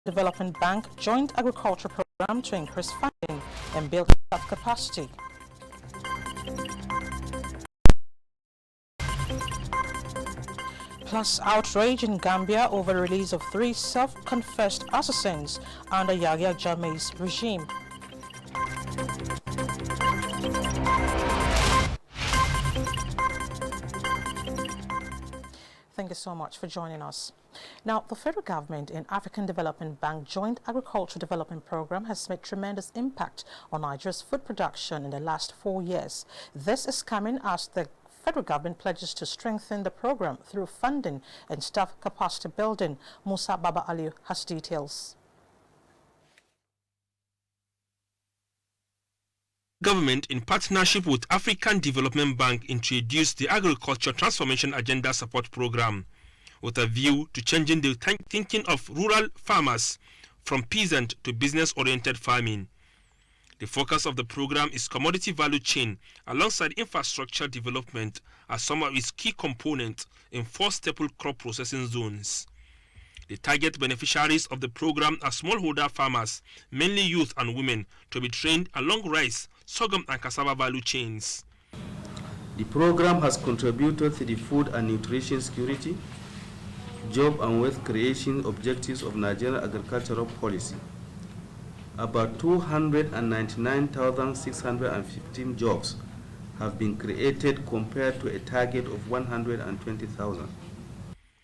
Development Bank Joint Agriculture Program to increase funding and build staff capacity. Plus outrage in Gambia over release of 3 self-confessed assassins under Yahya Jammeh's regime. Thank you so much for joining us. Now, the federal government and African Development Bank Joint Agricultural Development Program has made tremendous impact on Nigeria's food production in the last 4 years. This is coming as the federal government pledges to strengthen the program through funding and staff capacity building. Musa Baba Aliu has details. Government, in partnership with African Development Bank, introduced the Agriculture Transformation Agenda Support Program with a view to changing the thinking of rural farmers from peasant to business-oriented farming. The focus of the program is commodity value chain alongside infrastructure development as some of its key components in 4 staple crop processing zones. The target beneficiaries of the program are smallholder farmers, mainly youth and women, to be trained along rice, sorghum and cassava value chains. The program has contributed to the food and nutrition security, job and wealth creation objectives of Nigerian agricultural policy. About 299,615 jobs have been created compared to a target of 120,000.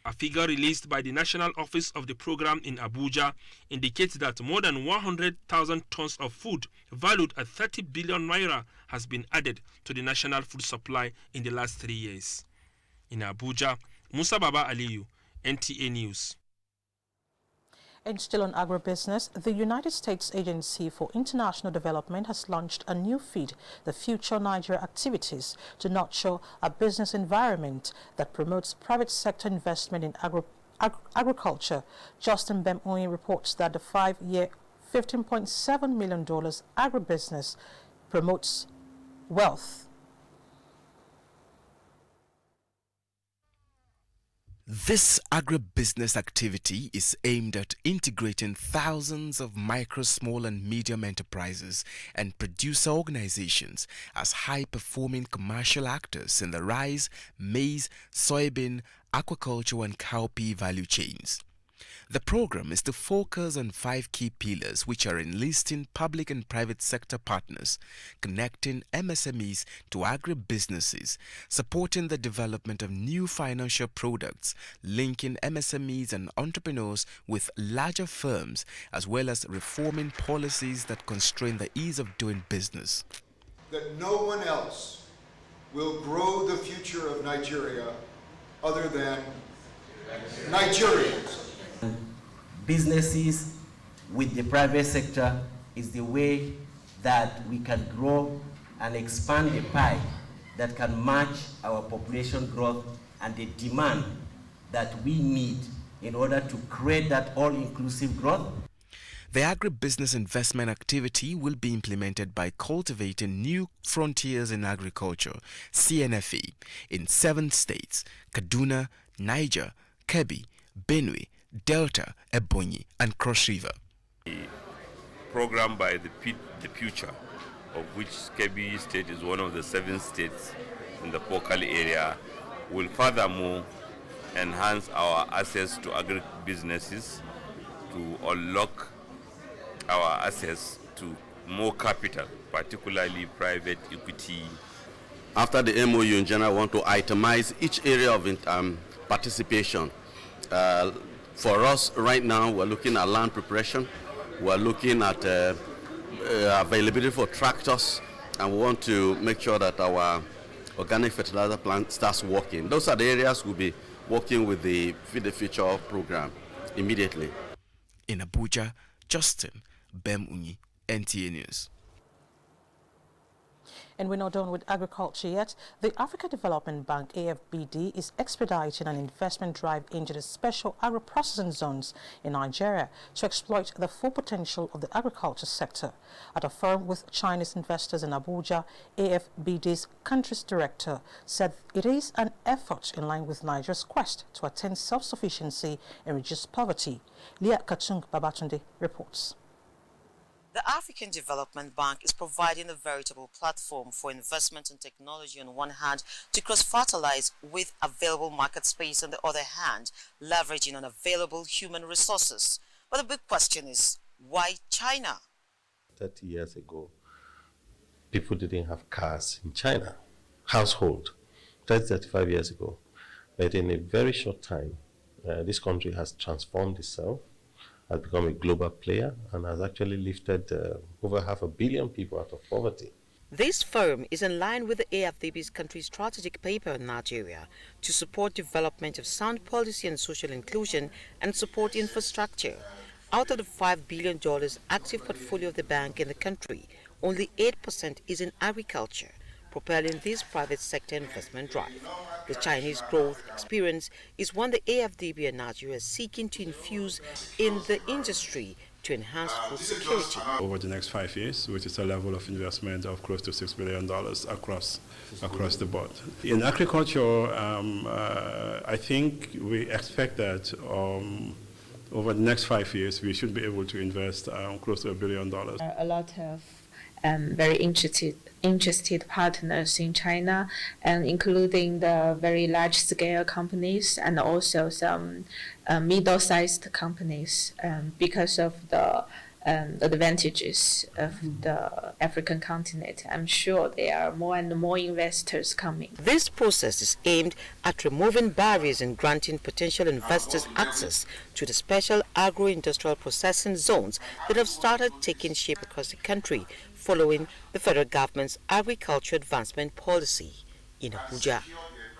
A figure released by the National Office of the Program in Abuja indicates that more than 100,000 tons of food valued at 30 billion naira has been added to the national food supply in the last 3 years. In Abuja, Musa Baba Aliyu, NTA News. And still on agribusiness, the United States Agency for International Development has launched a new feed, the Future Nigeria Activities, to nurture a business environment that promotes private sector investment in agriculture. Justin Bemoyi reports that the 5-year, $15.7 million agribusiness promotes wealth. This agribusiness activity is aimed at integrating thousands of micro, small and medium enterprises and producer organizations as high-performing commercial actors in the rice, maize, soybean, aquaculture and cowpea value chains. The program is to focus on 5 key pillars, which are enlisting public and private sector partners, connecting MSMEs to agribusinesses, supporting the development of new financial products, linking MSMEs and entrepreneurs with larger firms, as well as reforming policies that constrain the ease of doing business. That no one else will grow the future of Nigeria other than Nigerians. Businesses with the private sector is the way that we can grow and expand the pie that can match our population growth and the demand that we need in order to create that all-inclusive growth. The agribusiness investment activity will be implemented by cultivating new frontiers in agriculture, CNFA, in 7 states: Kaduna, Niger, Kebbi, Benue, Delta, Ebonyi and Cross River. The program by the Future, of which Kebbi State is one of the 7 states in the Pokali area, will furthermore enhance our access to agri-businesses, to unlock our access to more capital, particularly private equity. After the MOU in general, I want to itemize each area of participation. For us right now, we're looking at land preparation, we're looking at availability for tractors, and we want to make sure that our organic fertilizer plant starts working. Those are the areas we'll be working with the Feed the Future program immediately. In Abuja, Justin Bemoyi, NTA News. And we're not done with agriculture yet. The Africa Development Bank, AFBD, is expediting an investment drive into the special agro-processing zones in Nigeria to exploit the full potential of the agriculture sector. At a forum with Chinese investors in Abuja, AFBD's country's director said it is an effort in line with Nigeria's quest to attain self-sufficiency and reduce poverty. Leah Katung Babatunde reports. The African Development Bank is providing a veritable platform for investment in technology on one hand to cross-fertilize with available market space on the other hand, leveraging on available human resources. But the big question is, why China? 30 years ago, people didn't have cars in China, household, 35 years ago. But in a very short time, this country has transformed itself, has become a global player, and has actually lifted over 500 million people out of poverty. This forum is in line with the AFDB's country's strategic paper in Nigeria to support development of sound policy and social inclusion and support infrastructure. Out of the $5 billion active portfolio of the bank in the country, only 8% is in agriculture, propelling this private sector investment drive. The Chinese growth experience is one the AFDB and Nigeria is seeking to infuse in the industry to enhance food security. Over the next 5 years, which is a level of investment of close to $6 billion across the board. In agriculture, I think we expect that over the next 5 years, we should be able to invest close to $1 billion. A lot of very interested partners in China, and including the very large-scale companies and also some middle-sized companies, because of the advantages of the African continent. I'm sure there are more and more investors coming. This process is aimed at removing barriers and granting potential investors access to the special agro-industrial processing zones that have started taking shape across the country following the federal government's agriculture advancement policy. In Abuja,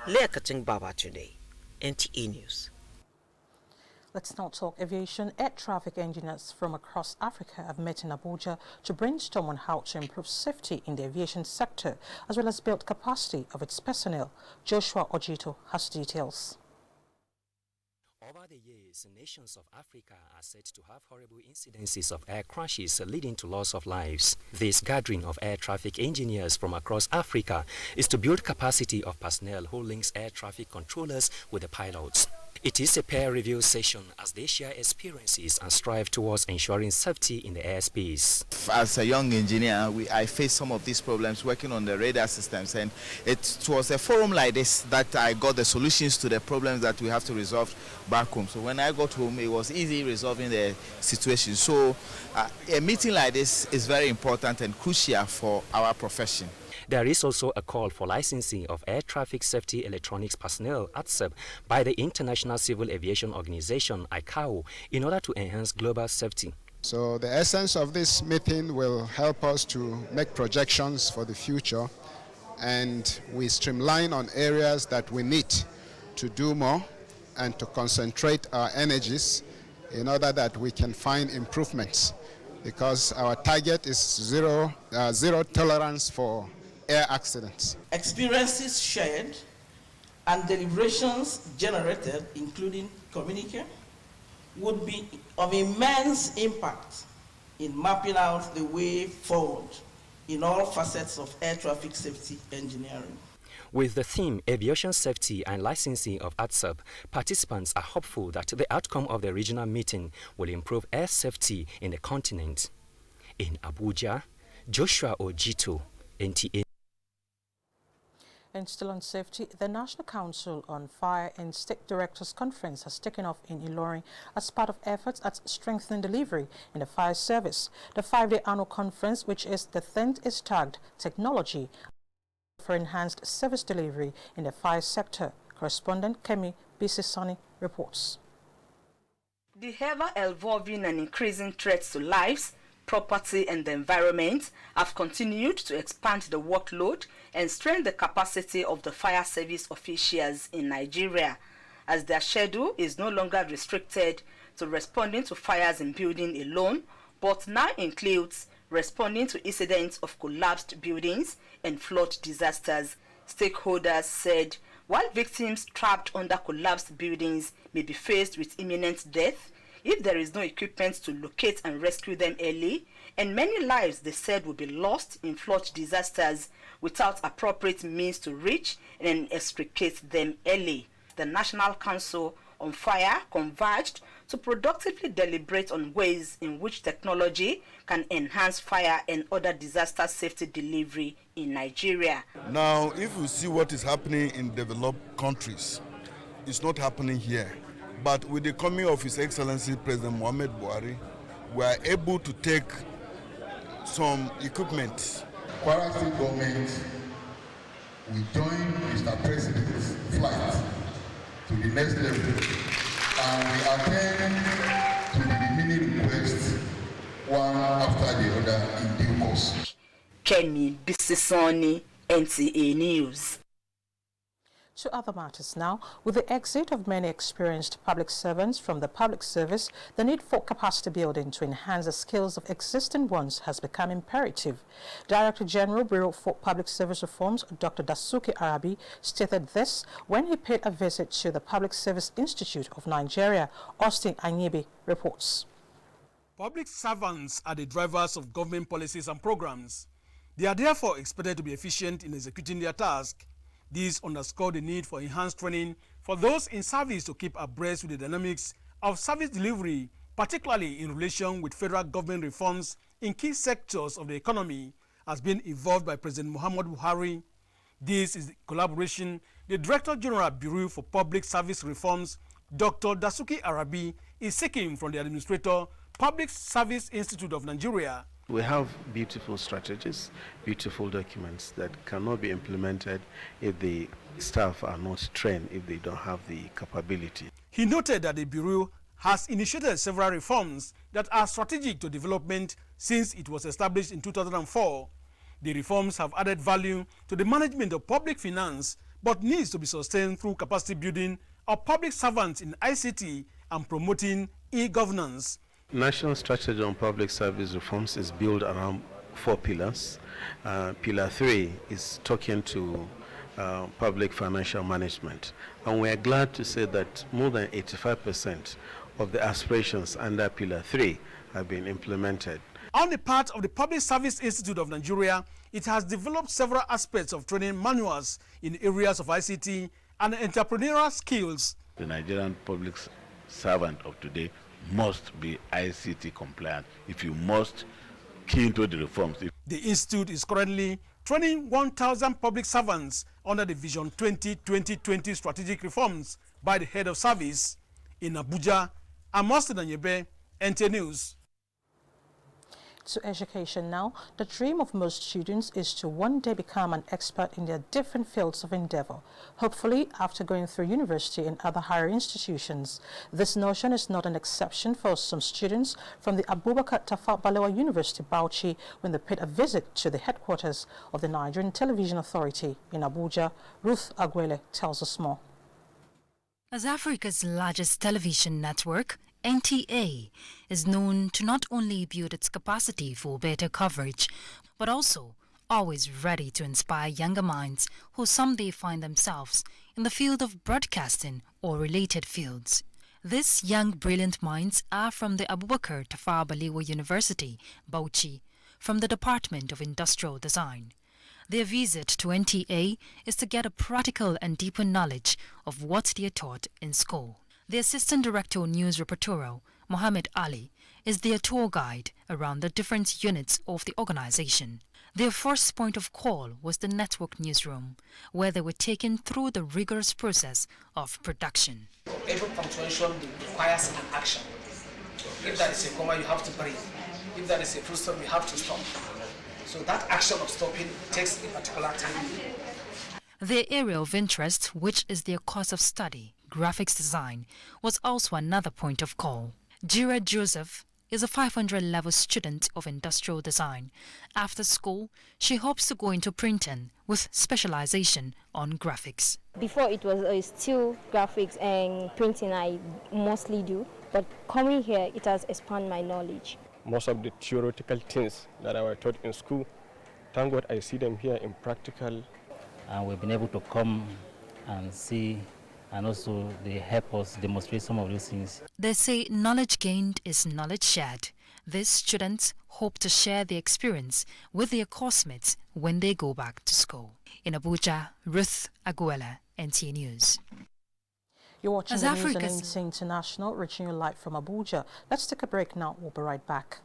Leah Katung Babatunde, NTA News. Let's now talk aviation. Air traffic engineers from across Africa have met in Abuja to brainstorm on how to improve safety in the aviation sector, as well as build capacity of its personnel. Joshua Ojito has details. Over the years, nations of Africa are said to have horrible incidences of air crashes leading to loss of lives. This gathering of air traffic engineers from across Africa is to build capacity of personnel who links air traffic controllers with the pilots. It is a peer review session as they share experiences and strive towards ensuring safety in the airspace. As a young engineer, I faced some of these problems working on the radar systems, and it was a forum like this that I got the solutions to the problems that we have to resolve back home. So when I got home, it was easy resolving the situation. So a meeting like this is very important and crucial for our profession. There is also a call for licensing of air traffic safety electronics personnel (ATSEP) by the International Civil Aviation Organization (ICAO) in order to enhance global safety. So the essence of this meeting will help us to make projections for the future, and we streamline on areas that we need to do more and to concentrate our energies in order that we can find improvements, because our target is zero tolerance for air accidents. Experiences shared and deliberations generated, including communique, would be of immense impact in mapping out the way forward in all facets of air traffic safety engineering. With the theme Aviation Safety and Licensing of ATSEP, participants are hopeful that the outcome of the regional meeting will improve air safety in the continent. In Abuja, Joshua Ojito, NTA. And still on safety, the National Council on Fire and State Directors Conference has taken off in Ilorin as part of efforts at strengthening delivery in the fire service. The 5-day annual conference, which is the 10th, is tagged Technology for Enhanced Service Delivery in the Fire Sector. Correspondent Kemi Bisisani reports. The ever-evolving and increasing threats to lives, property and the environment have continued to expand the workload and strengthen the capacity of the fire service officials in Nigeria, as their schedule is no longer restricted to responding to fires in building alone, but now includes responding to incidents of collapsed buildings and flood disasters. Stakeholders said while victims trapped under collapsed buildings may be faced with imminent death if there is no equipment to locate and rescue them early, and many lives, they said, will be lost in flood disasters without appropriate means to reach and extricate them early. The National Council on Fire converged to productively deliberate on ways in which technology can enhance fire and other disaster safety delivery in Nigeria. Now, if you see what is happening in developed countries, it's not happening here. But with the coming of His Excellency President Muhammad Buhari, we are able to take some equipment. Kwara State government will join Mr. President's flight to the next level, and we attend to the remaining requests one after the other in due course. Kemi Bisisoni, NTA News. To other matters now, with the exit of many experienced public servants from the public service, the need for capacity building to enhance the skills of existing ones has become imperative. Director General, Bureau for Public Service Reforms, Dr. Dasuki Arabi, stated this when he paid a visit to the Public Service Institute of Nigeria. Austin Anyibi reports. Public servants are the drivers of government policies and programs. They are therefore expected to be efficient in executing their task. These underscore the need for enhanced training for those in service to keep abreast with the dynamics of service delivery, particularly in relation with federal government reforms in key sectors of the economy, has been evolved by President Muhammad Buhari. This is the collaboration the Director General Bureau for Public Service Reforms, Dr. Dasuki Arabi, is seeking from the Administrator, Public Service Institute of Nigeria. We have beautiful strategies, beautiful documents that cannot be implemented if the staff are not trained, if they don't have the capability. He noted that the Bureau has initiated several reforms that are strategic to development since it was established in 2004. The reforms have added value to the management of public finance, but needs to be sustained through capacity building of public servants in ICT and promoting e-governance. National strategy on public service reforms is built around 4 pillars. Pillar 3 is talking to public financial management. And we are glad to say that more than 85% of the aspirations under Pillar 3 have been implemented. On the part of the Public Service Institute of Nigeria, it has developed several aspects of training manuals in areas of ICT and entrepreneurial skills. The Nigerian public servant of today must be ICT compliant if you must key into the reforms. The institute is currently training 1,000 public servants under the Vision 2020 strategic reforms by the head of service in Abuja. I'm Austin Anyebe, NTA News. To education now, the dream of most students is to one day become an expert in their different fields of endeavor, hopefully after going through university and other higher institutions. This notion is not an exception for some students from the Abuja Tafawa Balewa University, Bauchi, when they paid a visit to the headquarters of the Nigerian Television Authority in Abuja. Ruth Aguele tells us more. As Africa's largest television network, NTA is known to not only build its capacity for better coverage, but also always ready to inspire younger minds who someday find themselves in the field of broadcasting or related fields. These young brilliant minds are from the Abubakar Tafawa Balewa University, Bauchi, from the Department of Industrial Design. Their visit to NTA is to get a practical and deeper knowledge of what they are taught in school. The Assistant Director of News Repertorial, Mohammed Ali, is their tour guide around the different units of the organization. Their first point of call was the network newsroom, where they were taken through the rigorous process of production. Every punctuation requires an action. If that is a comma, you have to breathe. If that is a full stop, you have to stop. So that action of stopping takes a particular time. Their area of interest, which is their course of study, graphics design, was also another point of call. Jira Joseph is a 500-level student of industrial design. After school, she hopes to go into printing with specialization on graphics. Before it was still graphics and printing I mostly do, but coming here it has expanded my knowledge. most of the theoretical things that I was taught in school, thank God I see them here in practical. And we've been able to come and see, and also they help us demonstrate some of those things. They say knowledge gained is knowledge shared. These students hope to share their experience with their coursemates when they go back to school. In Abuja, Ruth Aguela, NTA News. You're watching the news on NTA International, reaching you live from Abuja. Let's take a break now. We'll be right back.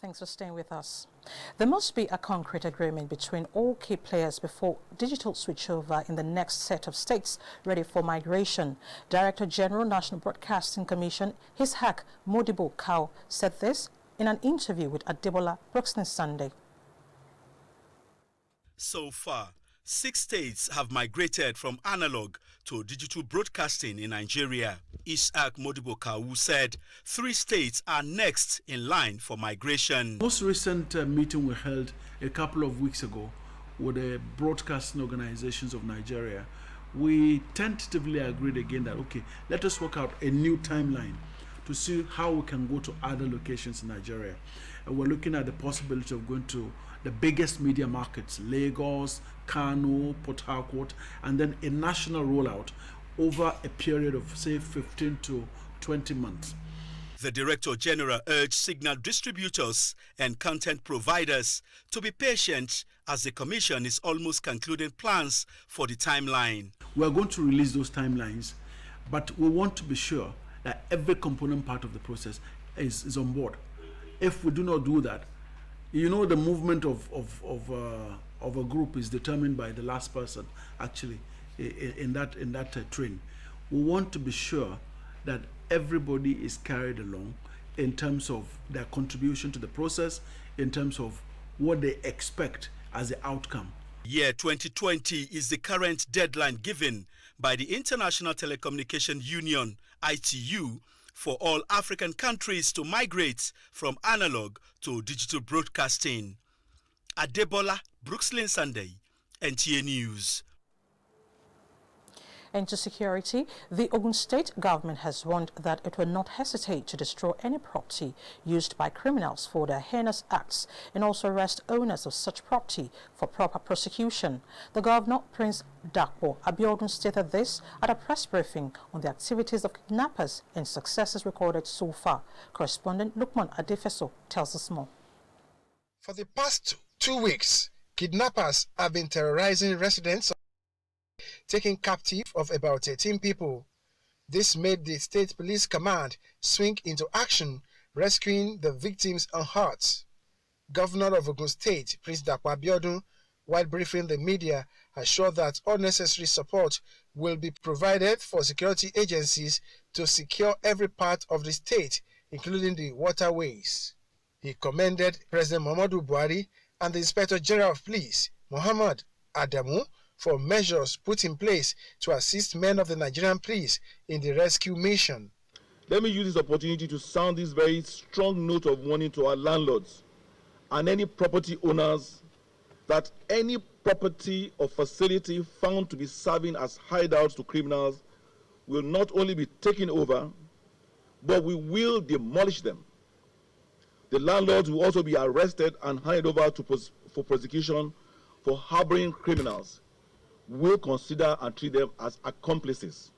Thanks for staying with us. There must be a concrete agreement between all key players before digital switchover in the next set of states ready for migration. Director General, National Broadcasting Commission, Ishaq Modibo Kau, said this in an interview with Adebola Brookston Sunday. So far, 6 states have migrated from analog to digital broadcasting in Nigeria. Ishaq Modibo Kau said 3 states are next in line for migration. Most recent meeting we held a couple of weeks ago with the broadcasting organizations of Nigeria, we tentatively agreed again that, okay, let us work out a new timeline to see how we can go to other locations in Nigeria. And we're looking at the possibility of going to the biggest media markets, Lagos, Kano, Port Harcourt, and then a national rollout over a period of, say, 15 to 20 months. The Director General urged signal distributors and content providers to be patient as the Commission is almost concluding plans for the timeline. We are going to release those timelines, but we want to be sure that every component part of the process is on board. If we do not do that, you know, the movement of a group is determined by the last person actually in that train. We want to be sure that everybody is carried along in terms of their contribution to the process, in terms of what they expect as the outcome. Year 2020 is the current deadline given by the International Telecommunication Union, ITU, for all African countries to migrate from analog to digital broadcasting. Adebola Brookston Sunday, NTA News. Into security, the Ogun State government has warned that it will not hesitate to destroy any property used by criminals for their heinous acts and also arrest owners of such property for proper prosecution. The governor, Prince Dakpo Abiodun, stated this at a press briefing on the activities of kidnappers and successes recorded so far. Correspondent Lukman Adefeso tells us more. For the past 2 weeks, kidnappers have been terrorizing residents, taking captive of about 18 people. This made the State Police Command swing into action, rescuing the victims unhurt. Governor of Ogun State, Prince Dakpo Abiodun, while briefing the media, assured that all necessary support will be provided for security agencies to secure every part of the state, including the waterways. He commended President Muhammadu Buhari and the Inspector General of Police, Muhammad Adamu, for measures put in place to assist men of the Nigerian police in the rescue mission. Let me use this opportunity to sound this very strong note of warning to our landlords and any property owners that any property or facility found to be serving as hideouts to criminals will not only be taken over, but we will demolish them. The landlords will also be arrested and handed over for prosecution for harboring criminals. Will consider and treat them as accomplices.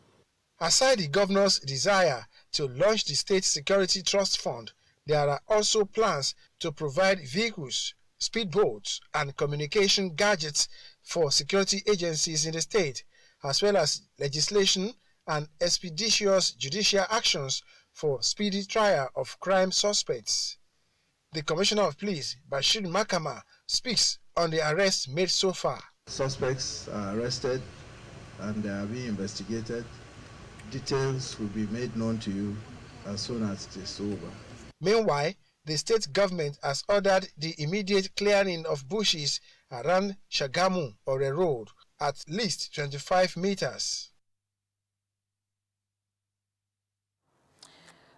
Aside the governor's desire to launch the State Security Trust Fund, there are also plans to provide vehicles, speedboats, and communication gadgets for security agencies in the state, as well as legislation and expeditious judicial actions for speedy trial of crime suspects. The Commissioner of Police, Bashir Makama, speaks on the arrests made so far. Suspects are arrested and they are being investigated. Details will be made known to you as soon as it is over. Meanwhile, the state government has ordered the immediate clearing of bushes around Shagamu or a road at least 25 meters.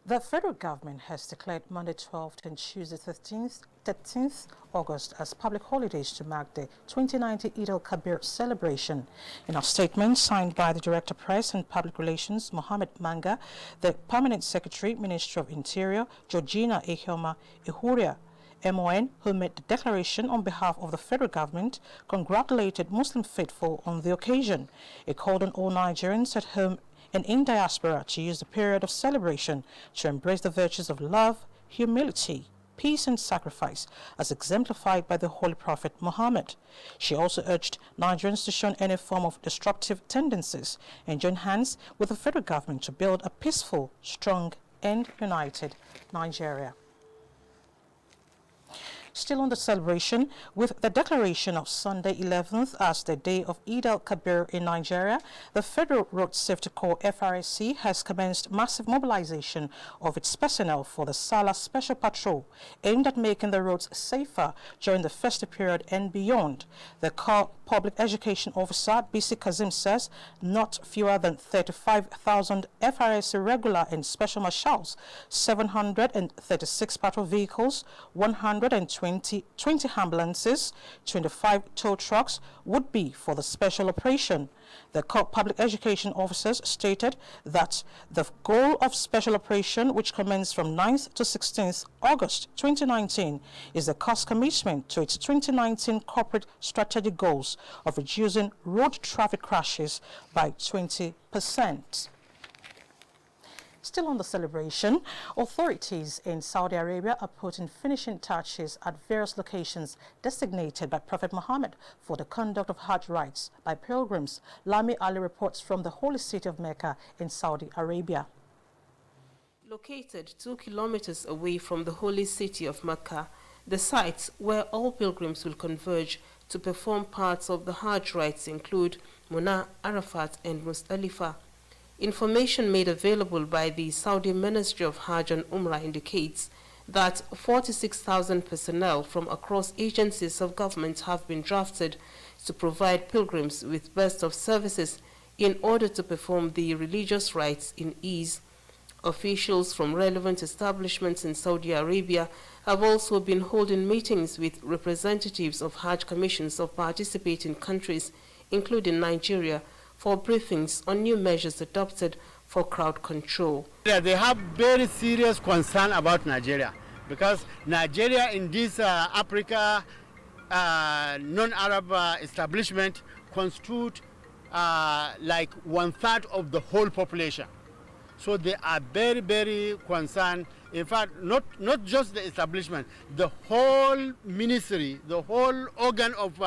The federal government has declared Monday 12th and Tuesday 13th August as public holidays to mark the 2019 Eid al-Kabir celebration. In a statement signed by the Director Press and Public Relations, Mohammed Manga, the Permanent Secretary, Ministry of Interior, Georgina Ehoma Ihuria, MON, who made the declaration on behalf of the federal government, congratulated Muslim faithful on the occasion. It called on all Nigerians at home and in diaspora to use the period of celebration to embrace the virtues of love, humility, peace and sacrifice as exemplified by the Holy Prophet Muhammad. She also urged Nigerians to shun any form of destructive tendencies and join hands with the federal government to build a peaceful, strong and united Nigeria. Still on the celebration, with the declaration of Sunday 11th as the day of Eid al-Kabir in Nigeria, the Federal Road Safety Corps FRSC has commenced massive mobilization of its personnel for the Salah Special Patrol, aimed at making the roads safer during the festive period and beyond. The Corps Public Education Officer, BC Kazim, says not fewer than 35,000 FRSC regular and special marshals, 736 patrol vehicles, 120 ambulances, 25 tow trucks would be for the special operation. The Corps Public Education Officers stated that the goal of special operation, which commenced from 9th to 16th August 2019, is the Corps' commitment to its 2019 corporate strategic goals of reducing road traffic crashes by 20%. Still on the celebration, authorities in Saudi Arabia are putting finishing touches at various locations designated by Prophet Muhammad for the conduct of Hajj rites by pilgrims. Lami Ali reports from the holy city of Mecca in Saudi Arabia. Located 2 kilometers away from the holy city of Mecca, the sites where all pilgrims will converge to perform parts of the Hajj rites include Muna, Arafat and Muzdalifah. Information made available by the Saudi Ministry of Hajj and Umrah indicates that 46,000 personnel from across agencies of government have been drafted to provide pilgrims with best of services in order to perform the religious rites in ease. Officials from relevant establishments in Saudi Arabia have also been holding meetings with representatives of Hajj commissions of participating countries, including Nigeria, for briefings on new measures adopted for crowd control. They have very serious concern about Nigeria because Nigeria in this Africa non-Arab establishment constitute like 1/3 of the whole population. So they are very, very concerned. In fact, not just the establishment, the whole ministry, the whole organ of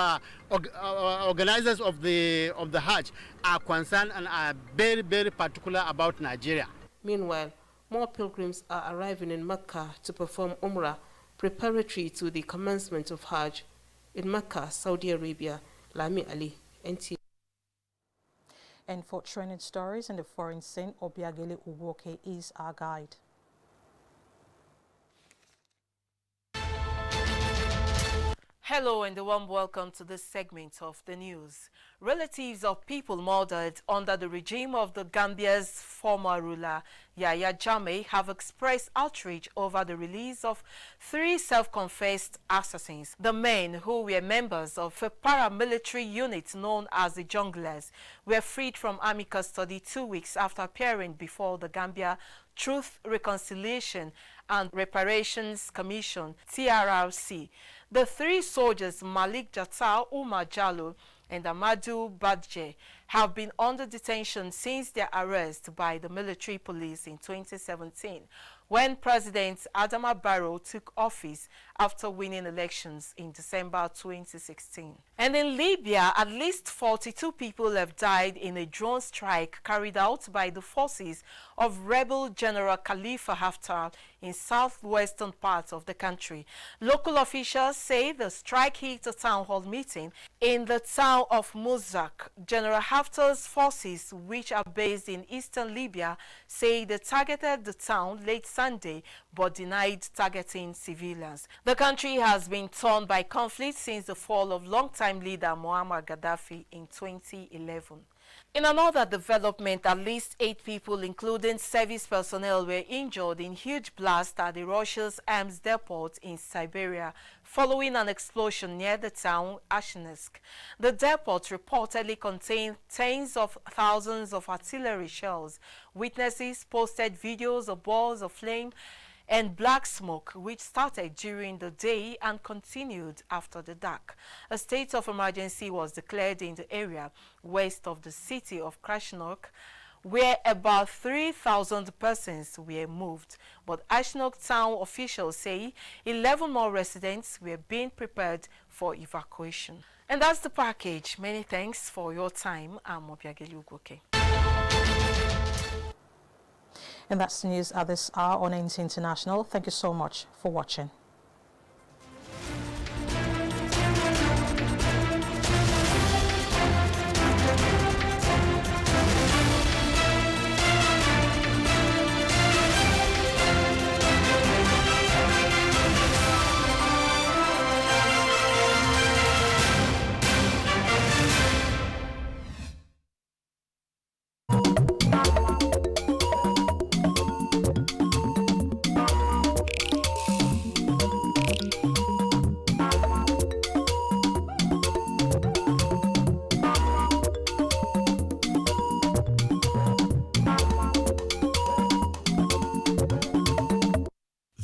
organizers of the Hajj are concerned and are very, very particular about Nigeria. Meanwhile, more pilgrims are arriving in Mecca to perform Umrah, preparatory to the commencement of Hajj. In Mecca, Saudi Arabia, Lami Ali, NTA. And for trending stories in the foreign scene, Obiageli Uwoke is our guide. Hello and a warm welcome to this segment of the news. Relatives of people murdered under the regime of the Gambia's former ruler, Yahya Jammeh, have expressed outrage over the release of 3 self-confessed assassins. The men, who were members of a paramilitary unit known as the Junglers, were freed from army custody 2 weeks after appearing before the Gambia Truth, Reconciliation and Reparations Commission, TRRC. The 3 soldiers, Malik Jatta, Umar Jallo, and Amadou Badje, have been under detention since their arrest by the military police in 2017, when President Adama Barrow took office after winning elections in December 2016. And in Libya, at least 42 people have died in a drone strike carried out by the forces of rebel General Khalifa Haftar in southwestern parts of the country. Local officials say the strike hit a town hall meeting in the town of Muzak. General Haftar's forces, which are based in eastern Libya, say they targeted the town late Sunday but denied targeting civilians. The country has been torn by conflict since the fall of longtime leader Muammar Gaddafi in 2011. In another development, at least 8 people, including service personnel, were injured in huge blast at the Russia's arms depot in Siberia following an explosion near the town Ashensk. The depot reportedly contained tens of thousands of artillery shells. Witnesses posted videos of balls of flame and black smoke, which started during the day and continued after the dark. A state of emergency was declared in the area west of the city of Krasnok, where about 3,000 persons were moved. But Ashnok town officials say 11 more residents were being prepared for evacuation. And that's the package. Many thanks for your time. I'm Obiageli Ugoke. And that's the news at this hour on NTA International. Thank you so much for watching.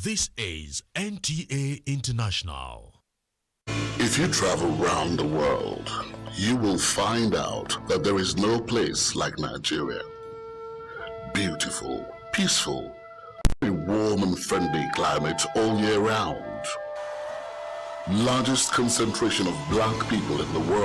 This is NTA International. If you travel around the world, you will find out that there is no place like Nigeria. Beautiful, peaceful, very warm and friendly climate all year round. Largest concentration of black people in the world.